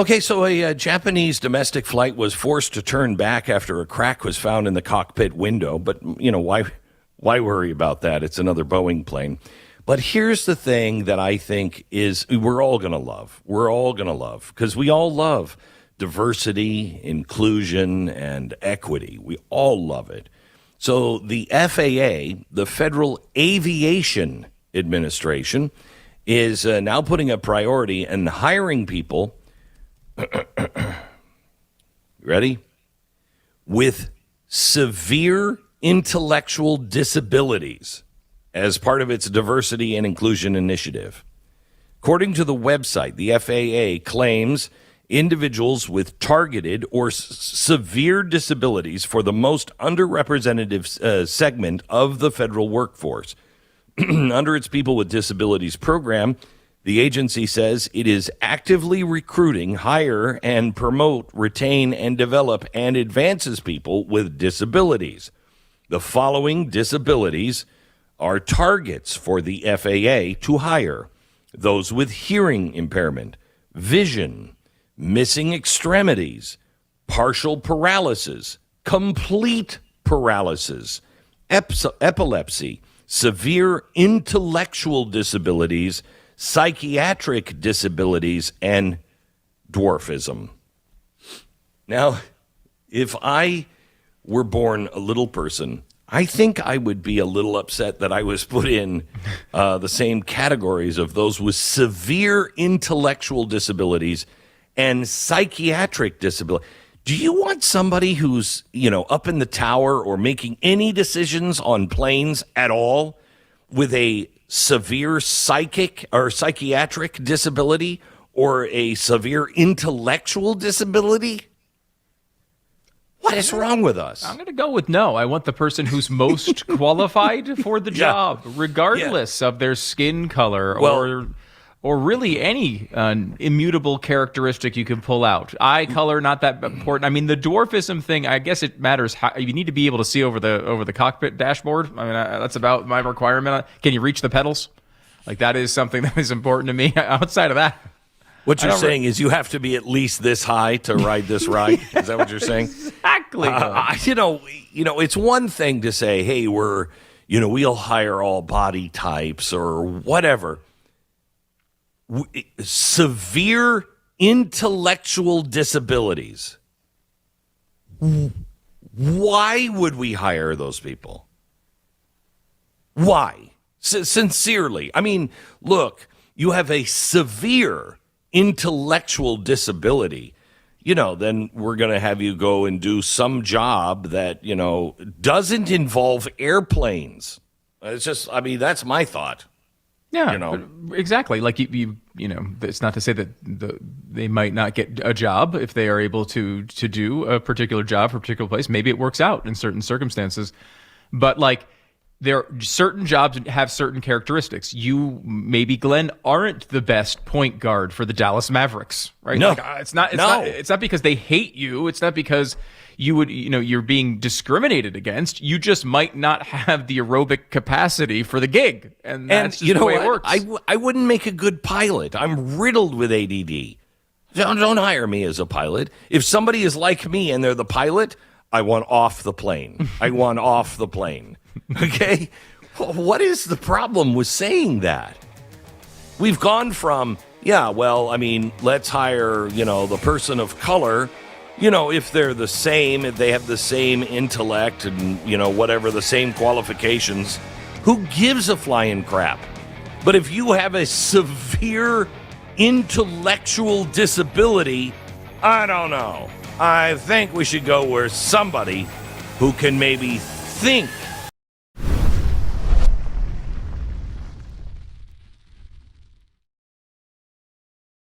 Okay, so a Japanese domestic flight was forced to turn back after a crack was found in the cockpit window. But, why worry about that? It's another Boeing plane. But here's the thing that I think is we're all going to love. We're all going to love because we all love diversity, inclusion, and equity. We all love it. So the FAA, the Federal Aviation Administration, is now putting a priority in hiring people ready? With severe intellectual disabilities as part of its diversity and inclusion initiative. According to the website, the FAA claims individuals with targeted or severe disabilities for the most underrepresented segment of the federal workforce. Under its People with Disabilities program, the agency says it is actively recruiting, hire, and promote, retain, and develop, and advances people with disabilities. The following disabilities are targets for the FAA to hire: those with hearing impairment, vision, missing extremities, partial paralysis, complete paralysis, epilepsy, severe intellectual disabilities, psychiatric disabilities, and dwarfism. Now, if I were born a little person, I think I would be a little upset that I was put in the same categories of those with severe intellectual disabilities and psychiatric disability. Do you want somebody who's, up in the tower or making any decisions on planes at all with a severe psychic or psychiatric disability or a severe intellectual disability? What is wrong with us? I'm going to go with no. I want the person who's most qualified for the job, regardless of their skin color or really any immutable characteristic you can pull out. Eye color, not that important. I mean, the dwarfism thing, I guess it matters. You need to be able to see over the cockpit dashboard. I mean, that's about my requirement. Can you reach the pedals? Like, that is something that is important to me. Outside of that, what you're saying is you have to be at least this high to ride this ride. Is that what you're saying? Exactly. It's one thing to say, hey, we'll hire all body types or whatever. Severe intellectual disabilities. Why would we hire those people? Why? Sincerely. I mean, look, you have a severe intellectual disability. Then we're going to have you go and do some job that, doesn't involve airplanes. It's just, that's my thought. Yeah, exactly. Like it's not to say that they might not get a job if they are able to do a particular job for a particular place. Maybe it works out in certain circumstances, but certain jobs have certain characteristics. You, maybe Glenn, aren't the best point guard for the Dallas Mavericks, right? No, it's not because they hate you. It's not because you're being discriminated against. You just might not have the aerobic capacity for the gig, and that's just the way it works. I wouldn't make a good pilot. I'm riddled with ADD. Don't hire me as a pilot. If somebody is like me and they're the pilot, I want off the plane. I want off the plane. Okay? What is the problem with saying that? We've gone from, let's hire, the person of color. If they're the same, if they have the same intellect and, whatever, the same qualifications, who gives a flying crap? But if you have a severe intellectual disability, I don't know. I think we should go where somebody who can maybe think